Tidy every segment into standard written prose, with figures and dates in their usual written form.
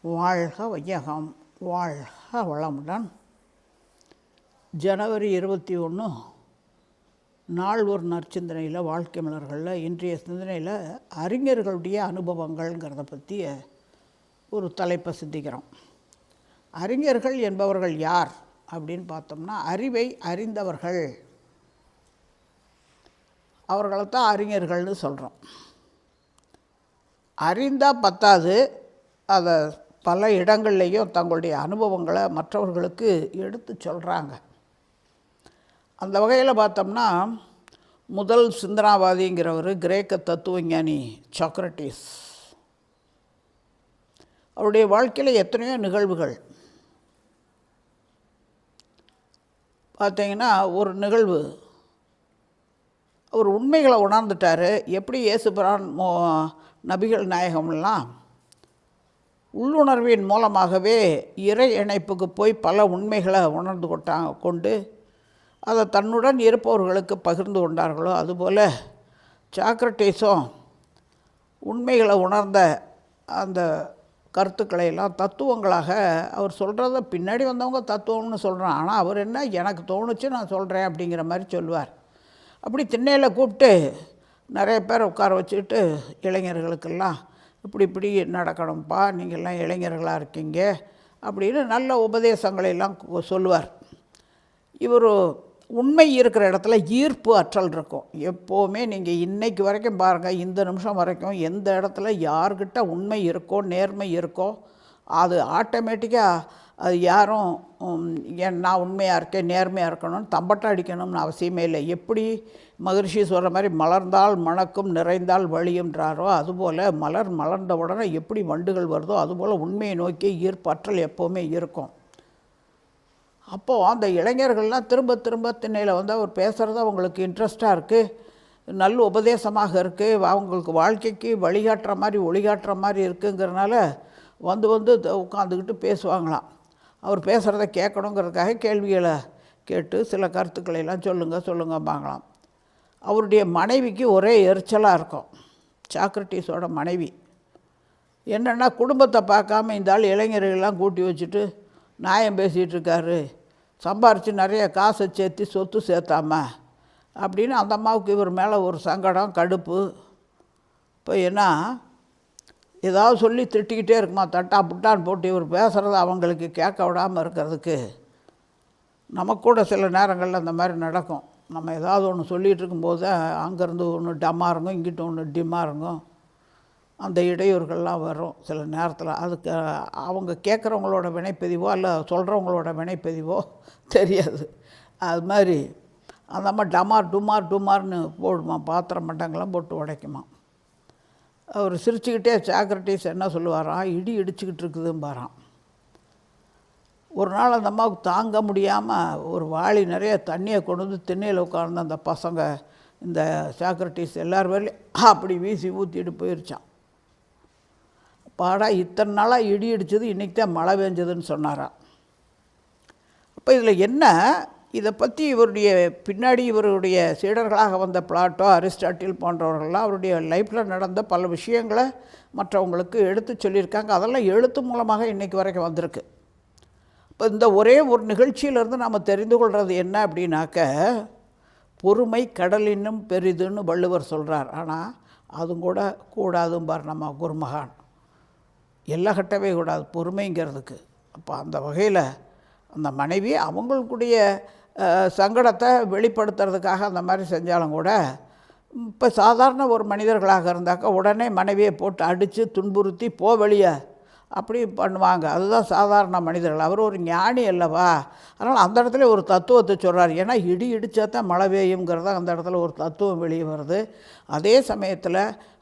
வாழ்க வையகம், வாழ்க வளமுடன். ஜனவரி 21 நாள் ஒரு நற்சிந்தனையில், வாழ்க்கை மலர்களில் இன்றைய சிந்தனையில் அறிஞர்களுடைய அனுபவங்கள்ங்கிறத பற்றி ஒரு தலைப்பை சிந்திக்கிறோம். அறிஞர்கள் என்பவர்கள் யார் அப்படின்னு பார்த்தோம்னா, அறிவை அறிந்தவர்கள், அவர்களைத்தான் அறிஞர்கள்னு சொல்கிறோம். அறிந்தால் பத்தாது, அதை பல இடங்கள்லேயும் தங்களுடைய அனுபவங்களை மற்றவர்களுக்கு எடுத்து சொல்கிறாங்க. அந்த வகையில் பார்த்தோம்னா, முதல் சிந்தனாவாதிங்கிறவர் கிரேக்க தத்துவஞானி சாக்ரட்டிஸ். அவருடைய வாழ்க்கையில் எத்தனையோ நிகழ்வுகள் பார்த்தீங்கன்னா, ஒரு நிகழ்வு அவர் உண்மைகளை உணர்ந்துட்டார். எப்படி இயேசுபிரான் நபிகள் நாயகம்லாம் உள்ளுணர்வின் மூலமாகவே இறை இணைப்புக்கு போய் பல உண்மைகளை உணர்ந்து கொண்டு அதை தன்னுடன் இருப்பவர்களுக்கு பகிர்ந்து கொண்டார்களோ, அதுபோல் சாக்ரட்டிஸும் உண்மைகளை உணர்ந்த அந்த கருத்துக்களை எல்லாம் தத்துவங்களாக அவர் சொல்கிறத பின்னாடி வந்தவங்க தத்துவம்னு சொல்கிறான். ஆனால் அவர் என்ன, எனக்கு தோணுச்சு நான் சொல்கிறேன் அப்படிங்கிற மாதிரி சொல்லுவார். அப்படி திண்ணையில் கூப்பிட்டு நிறைய பேர் உட்கார வச்சுக்கிட்டு இளைஞர்களுக்கெல்லாம் இப்படி நடக்கணும்ப்பா, நீங்கள்லாம் இளைஞர்களாக இருக்கீங்க அப்படின்னு நல்ல உபதேசங்களையெல்லாம் சொல்லுவார். இவர் உண்மை இருக்கிற இடத்துல ஈர்ப்பு ஆற்றல் இருக்கும். எப்போவுமே நீங்கள் இன்றைக்கு வரைக்கும் பாருங்கள், இந்த நிமிஷம் வரைக்கும் எந்த இடத்துல யார்கிட்ட உண்மை இருக்கோ, நேர்மை இருக்கோ, அது ஆட்டோமேட்டிக்காக அது யாரும் நான் உண்மையாக இருக்கேன், நேர்மையாக இருக்கணும்னு தம்பட்டம் அடிக்கணும்னு அவசியமே இல்லை. எப்படி மகரிஷி சொல்கிற மாதிரி மலர்ந்தால் மணக்கும், நிறைந்தால் வழியுன்றாரோ, அதுபோல் மலர்ந்த உடனே எப்படி வண்டுகள் வருதோ அதுபோல் உண்மையை நோக்கி ஈர்ப்பாற்றல் எப்போவுமே இருக்கும். அப்போது அந்த இளைஞர்கள்லாம் திரும்ப திண்ணையில் வந்து அவர் பேசுகிறது அவங்களுக்கு இன்ட்ரெஸ்டாக இருக்குது, நல்ல உபதேசமாக இருக்குது, அவங்களுக்கு வாழ்க்கைக்கு வழிகாட்டுற மாதிரி ஒளிகாட்டுற மாதிரி இருக்குங்கிறனால வந்து உட்காந்துக்கிட்டு பேசுவாங்களாம். அவர் பேசுகிறத கேட்கணுங்கிறதுக்காக கேள்விகளை கேட்டு சில கருத்துக்களையெல்லாம் சொல்லுங்கம்பாங்களாம். அவருடைய மனைவிக்கு ஒரே எரிச்சலாக இருக்கும். சாக்ரட்டிஸோட மனைவி என்னென்னா, குடும்பத்தை பார்க்காம இந்த ஆள் இளைஞர்களெல்லாம் கூட்டி வச்சுட்டு நியாயம் பேசிகிட்டு இருக்காரு, சம்பாரித்து நிறைய காசை சேர்த்து சொத்து சேர்த்தாம அப்படின்னு அந்த அம்மாவுக்கு இவர் மேலே ஒரு சங்கடம், கடுப்பு. இப்போ ஏன்னா ஏதாவது சொல்லி திட்டிக்கிட்டே இருக்குமா, தட்டா புட்டான்னு போட்டு இவர் பேசுகிறத அவங்களுக்கு கேட்க விடாமல் இருக்கிறதுக்கு. நமக்கு கூட சில நேரங்களில் அந்த மாதிரி நடக்கும். நம்ம ஏதாவது ஒன்று சொல்லிகிட்டு இருக்கும்போது அங்கேருந்து ஒன்று டம்மாக இருக்கும், இங்கிட்ட ஒன்று டிம்மாக இருக்கும், அந்த இடையூறுகள்லாம் வரும் சில நேரத்தில். அதுக்கு அவங்க கேட்குறவங்களோட வினைப்பதிவோ இல்லை சொல்கிறவங்களோட வினைப்பதிவோ தெரியாது. அது மாதிரி அந்த அம்மா டுமார்னு போடுமா, பாத்திரம் மட்டங்கள்லாம் போட்டு உடைக்குமா. அவர் சிரிச்சுக்கிட்டே சாக்ரட்டிஸ் என்ன சொல்லுவாராம், இடி இடிச்சுக்கிட்டு இருக்குதும்பாராம். ஒரு நாள் அந்த அம்மாவுக்கு தாங்க முடியாமல் ஒரு வாளி நிறைய தண்ணியை கொண்டு வந்து திண்ணையில் உட்கார்ந்து அந்த பசங்க இந்த சாக்ரட்டிஸ் எல்லார் வேலையும் அப்படி வீசி ஊற்றிட்டு போயிருச்சான். பாடா இத்தனை நாளாக இடி இடிச்சது, இன்றைக்கி தான் மழை பெஞ்சதுன்னு சொன்னாராம். அப்போ இதில் என்ன, இதை பற்றி பின்னாடி இவருடைய சீடர்களாக வந்த பிளாட்டோ, அரிஸ்டாட்டில் போன்றவர்கள்லாம் அவருடைய லைஃப்பில் நடந்த பல விஷயங்களை மற்றவங்களுக்கு எடுத்து சொல்லியிருக்காங்க. அதெல்லாம் எழுத்து மூலமாக இன்றைக்கி வரைக்கும் வந்திருக்கு. இப்போ இந்த ஒரே ஒரு நிகழ்ச்சியிலேருந்து நாம் தெரிந்து கொள்வது என்ன அப்படின்னாக்க, பொறுமை கடலினும் பெரிதுன்னு வள்ளுவர் சொல்கிறார். ஆனால் அதுவும் கூட கூடாதும்பார் நம்ம குருமகான். எல்லாம் கட்டவே கூடாது பொறுமைங்கிறதுக்கு. அப்போ அந்த வகையில் அந்த மனைவி அவங்களுக்குடைய சங்கடத்தை வெளிப்படுத்துறதுக்காக அந்த மாதிரி செஞ்சாலும் கூட, இப்போ சாதாரண ஒரு மனிதர்களாக இருந்தாக்கா உடனே மனைவியை போட்டு அடித்து துன்புறுத்தி வெளியே அப்படி பண்ணுவாங்க. அதுதான் சாதாரண மனிதர்கள். அவர் ஒரு ஞானி அல்லவா, அதனால் அந்த இடத்துல ஒரு தத்துவத்தை சொல்கிறார். ஏன்னா இடி இடித்தா தான் மழை பெய்யுங்கிறத அந்த இடத்துல ஒரு தத்துவம் வெளியே வருது. அதே சமயத்தில்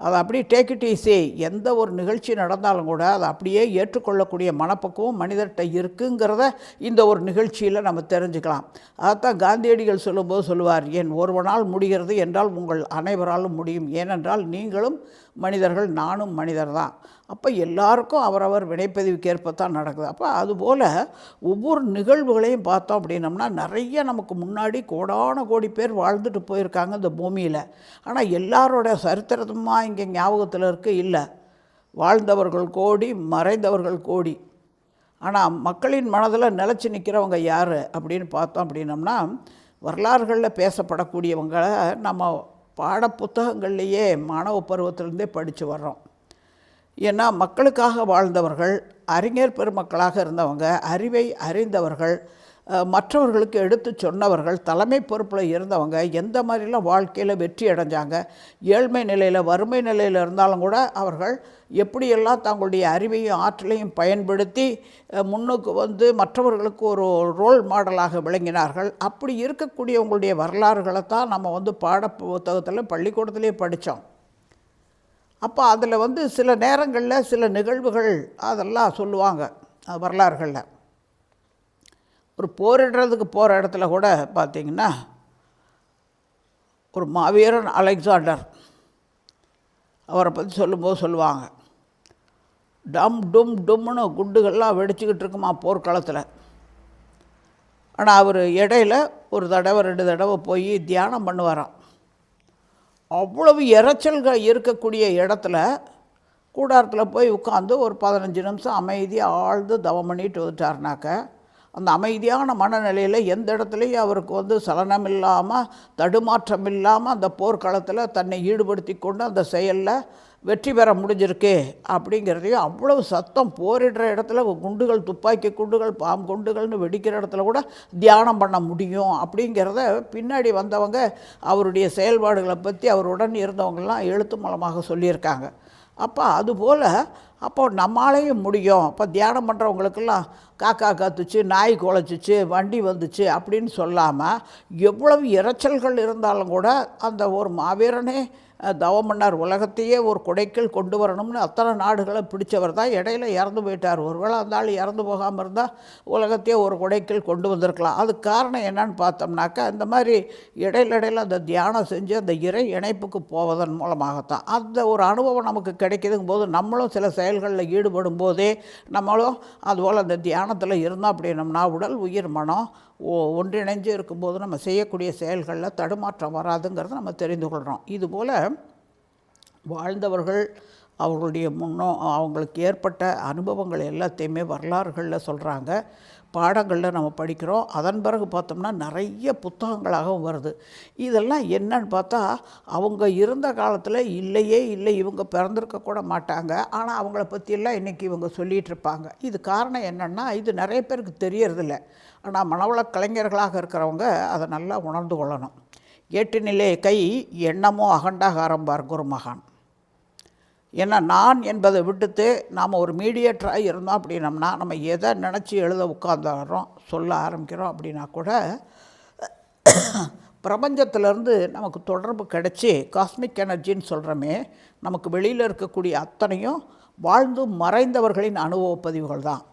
அதை அப்படியே டேக் இட் ஈஸி, எந்த ஒரு நிகழ்ச்சி நடந்தாலும் கூட அதை அப்படியே ஏற்றுக்கொள்ளக்கூடிய மனப்பக்குவம் மனிதர்கிட்ட இருக்குங்கிறத இந்த ஒரு நிகழ்ச்சியில் நம்ம தெரிஞ்சுக்கலாம். அதைத்தான் காந்தியடிகள் சொல்லும்போது சொல்லுவார், என் ஒருவனால் முடிகிறது என்றால் உங்கள் அனைவராலும் முடியும், ஏனென்றால் நீங்களும் மனிதர்கள், நானும் மனிதர் தான். அப்போ எல்லாருக்கும் அவரவர் வினைப்பதிவுக்கு ஏற்பத்தான் நடக்குது. அப்போ அதுபோல் ஒவ்வொரு நிகழ்வுகளையும் பார்த்தோம் அப்படின்னம்னா, நிறைய நமக்கு முன்னாடி கோடான கோடி பேர் வாழ்ந்துட்டு போயிருக்காங்க இந்த பூமியில். ஆனால் எல்லாரோட சரித்திரமாக இங்கே ஞாபகத்தில் இல்லை. வாழ்ந்தவர்கள் கோடி, மறைந்தவர்கள் கோடி. ஆனால் மக்களின் மனதில் நிலச்சி நிற்கிறவங்க யார் அப்படின்னு பார்த்தோம் அப்படின்னம்னா, வரலாறுகளில் பேசப்படக்கூடியவங்களை நம்ம பாடப்புத்தகங்கள்லேயே மாணவ பருவத்திலேருந்தே படித்து வர்றோம். ஏன்னா மக்களுக்காக வாழ்ந்தவர்கள், அறிஞர் பெருமக்களாக இருந்தவங்க, அறிவை அறிந்தவர்கள், மற்றவர்களுக்கு எடுத்து சொன்னவர்கள், தலைமை பொறுப்பில் இருந்தவங்க, எந்த மாதிரிலாம் வாழ்க்கையில் வெற்றி அடைஞ்சாங்க, ஏழ்மை நிலையில் வறுமை நிலையில் இருந்தாலும் கூட அவர்கள் எப்படியெல்லாம் தங்களுடைய அறிவையும் ஆற்றலையும் பயன்படுத்தி முன்னுக்கு வந்து மற்றவர்களுக்கு ஒரு ரோல் மாடலாக விளங்கினார்கள். அப்படி இருக்கக்கூடியவங்களுடைய வரலாறுகளை தான் நம்ம வந்து பாட புத்தகத்தில் பள்ளிக்கூடத்திலே படித்தோம். அப்போ அதில் வந்து சில நேரங்களில் சில நிகழ்வுகள் அதெல்லாம் சொல்லுவாங்க வரலாறுகளில். ஒரு போரிடுறதுக்கு போகிற இடத்துல கூட பார்த்திங்கன்னா, ஒரு மாவீரன் அலெக்சாண்டர் அவரை பற்றி சொல்லும்போது சொல்லுவாங்க, டம் டும் டும்னு குண்டுகள்லாம் வெடிச்சுக்கிட்டு இருக்குமா போர்க்களத்தில். ஆனால் அவர் இடையில ஒரு தடவை 2 தடவை போய் தியானம் பண்ணுவாராம். அவ்வளவு இரைச்சல்கள் இருக்கக்கூடிய இடத்துல கூடாரத்தில் போய் உட்காந்து ஒரு 15 நிமிஷம் அமைதியாக ஆழ்ந்து தவம் பண்ணிட்டு வந்துட்டார்னாக்க, அந்த அமைதியான மனநிலையில் எந்த இடத்துலையும் அவருக்கு வந்து சலனம் இல்லாமல், தடுமாற்றம் இல்லாமல் அந்த போர்க்களத்தில் தன்னை ஈடுபடுத்தி கொண்டு அந்த செயலில் வெற்றி பெற முடிஞ்சிருக்கு அப்படிங்கிறதையும், அவ்வளவு சத்தம் போரிடுற இடத்துல குண்டுகள், துப்பாக்கி குண்டுகள், பாம் குண்டுகள்னு வெடிக்கிற இடத்துல கூட தியானம் பண்ண முடியும் அப்படிங்கிறத பின்னாடி வந்தவங்க அவருடைய செயல்பாடுகளை பற்றி அவருடன் இருந்தவங்கெல்லாம் எழுத்து மூலமாக சொல்லியிருக்காங்க. அப்போ அதுபோல் அப்போ நம்மளாலையும் முடியும். அப்போ தியானம் பண்ணுறவங்களுக்கெல்லாம் காக்கா கத்துச்சு, நாய் குலைச்சிச்சு, வண்டி வந்துச்சு அப்படின்னு சொல்லாமல், எவ்வளவு இரைச்சல்கள் இருந்தாலும் கூட அந்த ஒரு மாவீரனே தவம் பண்ணார். உலகத்தையே ஒரு குடைக்குள் கொண்டு வரணும்னு அத்தனை நாடுகளை பிடிச்சவர் தான். இடையில இறந்து போயிட்டார். ஒருவேளை அந்த ஆள் இறந்து போகாமல் இருந்தால் உலகத்தையே ஒரு குடைக்குள் கொண்டு வந்திருக்கலாம். அதுக்கு காரணம் என்னன்னு பார்த்தோம்னாக்கா, இந்த மாதிரி இடையில அந்த தியானம் செஞ்சு அந்த இறை இணைப்புக்கு போவதன் மூலமாகத்தான். அந்த ஒரு அனுபவம் நமக்கு கிடைக்குதுங்கும் போது நம்மளும் சில செயல்களில் ஈடுபடும் போதே நம்மளும் அதுபோல் அந்த தியானத்தில் இருந்தோம் அப்படின்னம்னா, உடல் உயிர் மனம் ஒன்றிணைஞ்சு இருக்கும்போது நம்ம செய்யக்கூடிய செயல்களில் தடுமாற்றம் வராதுங்கிறத நம்ம தெரிந்து கொள்கிறோம். இதுபோல் வாழ்ந்தவர்கள் அவர்களுடைய அவங்களுக்கு ஏற்பட்ட அனுபவங்கள் எல்லாத்தையுமே வரலாறுகளில் சொல்கிறாங்க, பாடங்களில் நம்ம படிக்கிறோம். அதன் பிறகு பார்த்தோம்னா நிறைய புத்தகங்களாகவும் வருது. இதெல்லாம் என்னன்னு பார்த்தா, அவங்க இருந்த காலத்தில் இல்லை, இவங்க பிறந்திருக்கக்கூட மாட்டாங்க, ஆனால் அவங்கள பற்றியெல்லாம் இன்றைக்கி இவங்க சொல்லிகிட்டு இருப்பாங்க. இது காரணம் என்னென்னா, இது நிறைய பேருக்கு தெரியறதில்ல. ஆனால் மனவள கலைஞர்களாக இருக்கிறவங்க அதை நல்லா உணர்ந்து கொள்ளணும். ஏட்டுநிலை கை எண்ணமோ அகண்டாகாரம்பார் குருமகான். ஏன்னா நான் என்பதை விட்டுட்டு நாம் ஒரு மீடியேட்டராக இருந்தோம் அப்படின்னம்னா, நம்ம எதை நினச்சி எழுத உட்காந்துறோம் சொல்ல ஆரம்பிக்கிறோம் அப்படின்னா கூட பிரபஞ்சத்திலேருந்து நமக்கு தொடர்பு கிடச்சி காஸ்மிக் எனர்ஜின்னு சொல்கிறோமே, நமக்கு வெளியில் இருக்கக்கூடிய அத்தனையும் வாழ்ந்து மறைந்தவர்களின் அனுபவ பதிவுகள் தான்.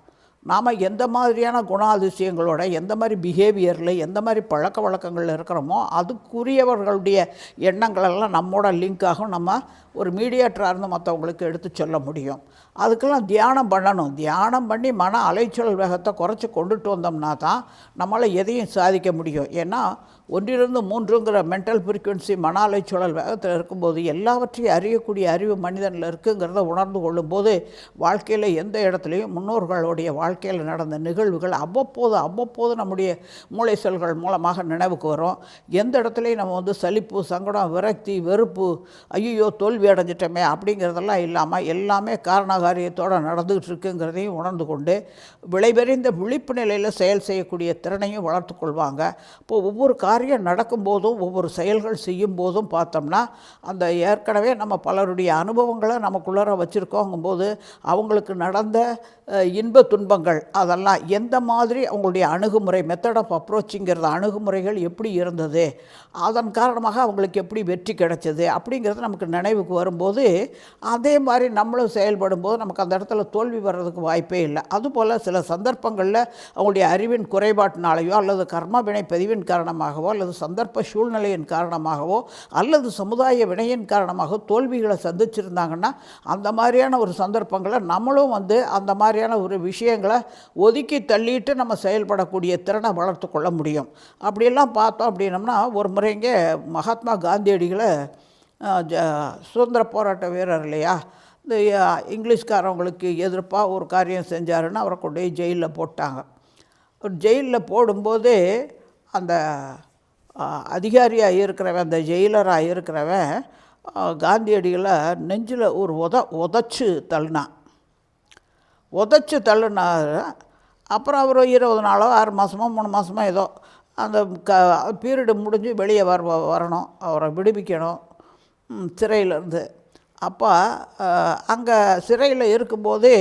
நாம் எந்த மாதிரியான குணாதிசயங்களோட, எந்த மாதிரி பிஹேவியரில், எந்த மாதிரி பழக்க வழக்கங்களில் இருக்கிறோமோ அதுக்குரியவர்களுடைய எண்ணங்களெல்லாம் நம்மோட லிங்க் ஆகும். நம்ம ஒரு மீடியேட்டராக இருந்து மற்றவங்களுக்கு எடுத்து சொல்ல முடியும். அதுக்கெல்லாம் தியானம் பண்ணணும். தியானம் பண்ணி மன அலைச்சல் வேகத்தை குறைச்சி கொண்டுட்டு வந்தோம்னா தான் நம்மளால் எதையும் சாதிக்க முடியும். ஏன்னா 1-3ங்கிற மென்டல் ஃப்ரீக்குவென்சி மன அலைச்சூழல் வேகத்தில் இருக்கும்போது எல்லாவற்றையும் அறியக்கூடிய அறிவு மனிதனில் இருக்குங்கிறத உணர்ந்து கொள்ளும்போது வாழ்க்கையில் எந்த இடத்துலையும் முன்னோர்களுடைய வாழ்க்கையில் நடந்த நிகழ்வுகள் அவ்வப்போது நம்முடைய மூளை செல்கள் மூலமாக நினைவுக்கு வரும். எந்த இடத்துலையும் நம்ம வந்து சலிப்பு, சங்கடம், விரக்தி, வெறுப்பு, ஐயோ தோல்வி அடைஞ்சிட்டோமே அப்படிங்கிறதெல்லாம் இல்லாமல் எல்லாமே காரணகாரியத்தோடு நடந்துகிட்டு இருக்குங்கிறதையும் உணர்ந்து கொண்டு விளைபெறிந்த விழிப்பு நிலையில் செயல் செய்யக்கூடிய திறனையும் வளர்த்து கொள்வாங்க. இப்போது ஒவ்வொரு காரியம் நடக்கும்போதும் ஒவ்வொரு செயல்கள் செய்யும் போதும் பார்த்தோம்னா, அந்த ஏற்கனவே நம்ம பலருடைய அனுபவங்களை நமக்குள்ளார வச்சுருக்கோங்கும்போது அவங்களுக்கு நடந்த இன்ப துன்பங்கள் அதெல்லாம் எந்த மாதிரி அவங்களுடைய அணுகுமுறை, மெத்தட் ஆஃப் அப்ரோச்சிங்கிறது, அணுகுமுறைகள் எப்படி இருந்தது, அதன் காரணமாக அவங்களுக்கு எப்படி வெற்றி கிடைச்சது அப்படிங்கிறது நமக்கு நினைவுக்கு வரும்போது அதே மாதிரி நம்மளும் செயல்படும் போது நமக்கு அந்த இடத்துல தோல்வி வர்றதுக்கு வாய்ப்பே இல்லை. அதுபோல் சில சந்தர்ப்பங்களில் அவங்களுடைய அறிவின் குறைபாட்டினாலேயோ அல்லது கர்ம வினை பதிவின் காரணமாகவோ அல்லது சந்தர்ப்ப சூழ்நிலையின் காரணமாகவோ அல்லது சமுதாய வினையின் காரணமாக தோல்விகளை சந்திச்சிருந்தாங்கன்னா அந்த மாதிரியான ஒரு சந்தர்ப்பங்களை நம்மளும் வந்து அந்த மாதிரியான ஒரு விஷயங்களை ஒதுக்கி தள்ளிட்டு நம்ம செயல்படக்கூடிய திறனை வளர்த்து கொள்ள முடியும். அப்படியெல்லாம் பார்த்தோம் அப்படின்னம்னா, ஒரு முறைங்க மகாத்மா காந்தியடிகளை சுதந்திர போராட்ட வீரர் இல்லையா, இந்த இங்கிலீஷ்காரவங்களுக்கு எதிர்ப்பாக ஒரு காரியம் செஞ்சாருன்னு அவரை கொண்டு போய் ஜெயிலில் போட்டாங்க. ஜெயிலில் போடும்போதே அந்த அதிகாரியாக இருக்கிறவன், அந்த ஜெயிலராக இருக்கிறவன் காந்தியடிகளை நெஞ்சில் ஒரு உதச்சி தள்ளினான். உதச்சி தள்ளினார். அப்புறம் அவர் 20 நாளோ 6 மாதமோ 3 மாதமோ ஏதோ அந்த பீரியடு முடிஞ்சு வெளியே வரணும், அவரை விடுவிக்கணும் சிறையிலேருந்து. அப்போ அங்கே சிறையில் இருக்கும்போதே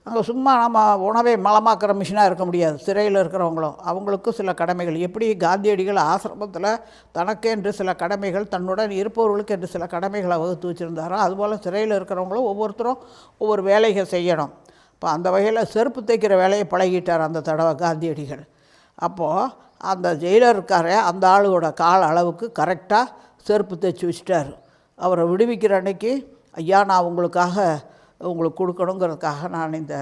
அங்கே சும்மா நம்ம உணவை மலமாக்குற மிஷினாக இருக்க முடியாது. சிறையில் இருக்கிறவங்களும் அவங்களுக்கும் சில கடமைகள், எப்படி காந்தியடிகள் ஆசிரமத்தில் தனக்கென்று சில கடமைகள், தன்னுடன் இருப்பவர்களுக்கு என்று சில கடமைகளை வகுத்து வச்சுருந்தாரோ, அதுபோல் சிறையில் இருக்கிறவங்களும் ஒவ்வொருத்தரும் ஒவ்வொரு வேலைகள் செய்யணும். இப்போ அந்த வகையில் செருப்பு தைக்கிற வேலையை பழகிட்டார் அந்த தடவை காந்தியடிகள். அப்போது அந்த ஜெயிலர் இருக்காரே, அந்த ஆளோட கால அளவுக்கு கரெக்டாக செருப்பு தைச்சி வச்சுட்டார். அவரை விடுவிக்கிற அன்னைக்கு, ஐயா நான் உங்களுக்கு கொடுக்கணுங்கிறதுக்காக நான் இந்த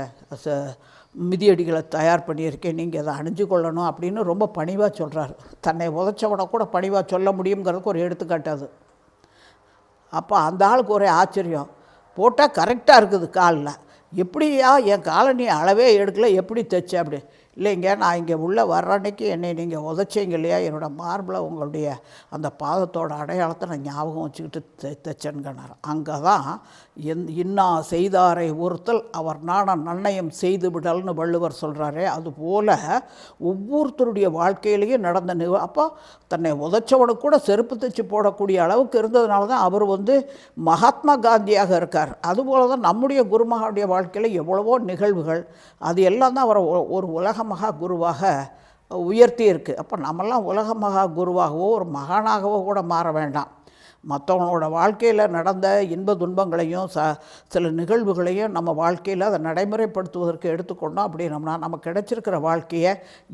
மிதியடிகளை தயார் பண்ணியிருக்கேன், நீங்கள் அதை அணிஞ்சு கொள்ளணும் அப்படின்னு ரொம்ப பணிவாக சொல்கிறார். தன்னை உதச்சவனை கூட பணிவாக சொல்ல முடியுங்கிறதுக்கு ஒரு எடுத்துக்காட்டு அது. அப்போ அந்த ஆளுக்கு ஒரே ஆச்சரியம், போட்டால் கரெக்டாக இருக்குது காலில், எப்படியா என் காலை நீ அளவே எடுக்கல, எப்படி தைச்ச? அப்படி இல்லைங்க, நான் இங்கே உள்ளே வர்ற அன்னைக்கு என்னை நீங்கள் உதச்சிங்க இல்லையா, என்னோடய மார்பில் உங்களுடைய அந்த பாதத்தோட அடையாளத்தை நான் ஞாபகம் வச்சுக்கிட்டு தைச்சேன்கனார். அங்கே தான் இன்னா செய்தாரை ஒருத்தல் அவர் நன்னயம் செய்து விடல்னு வள்ளுவர் சொல்கிறாரே, அதுபோல் ஒவ்வொருத்தருடைய வாழ்க்கையிலையும் நடந்த அப்போ தன்னை உதச்சவனுக்கு கூட செருப்பு தைச்சு போடக்கூடிய அளவுக்கு இருந்ததுனால தான் அவர் மகாத்மா காந்தியாக இருக்கார். அதுபோல் தான் நம்முடைய குருமகாவுடைய வாழ்க்கையில் எவ்வளவோ நிகழ்வுகள், அது எல்லாம் தான் அவரை ஒரு உலக மகா குருவாக உயர்த்தி இருக்குது. அப்போ நம்மெல்லாம் உலக மகா குருவாகவோ ஒரு மகானாகவோ கூட மாற வேண்டாம். மற்றவங்களோட வாழ்க்கையில் நடந்த இன்ப துன்பங்களையும் சில நிகழ்வுகளையும் நம்ம வாழ்க்கையில் அதை நடைமுறைப்படுத்துவதற்கு எடுத்துக்கொண்டோம் அப்படின்னம்னா நமக்கு கிடைச்சிருக்கிற வாழ்க்கையை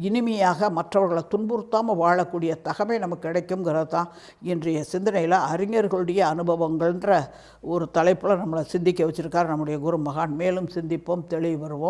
இனிமையாக மற்றவர்களை துன்புறுத்தாமல் வாழக்கூடிய தகமை நமக்கு கிடைக்குங்கிறது தான் இன்றைய சிந்தனையில் அறிஞர்களுடைய அனுபவங்கள்ன்ற ஒரு தலைப்பில் நம்மளை சிந்திக்க வச்சுருக்கார் நம்முடைய குரு மகான். மேலும் சிந்திப்போம், தெளிவு வருவோம்.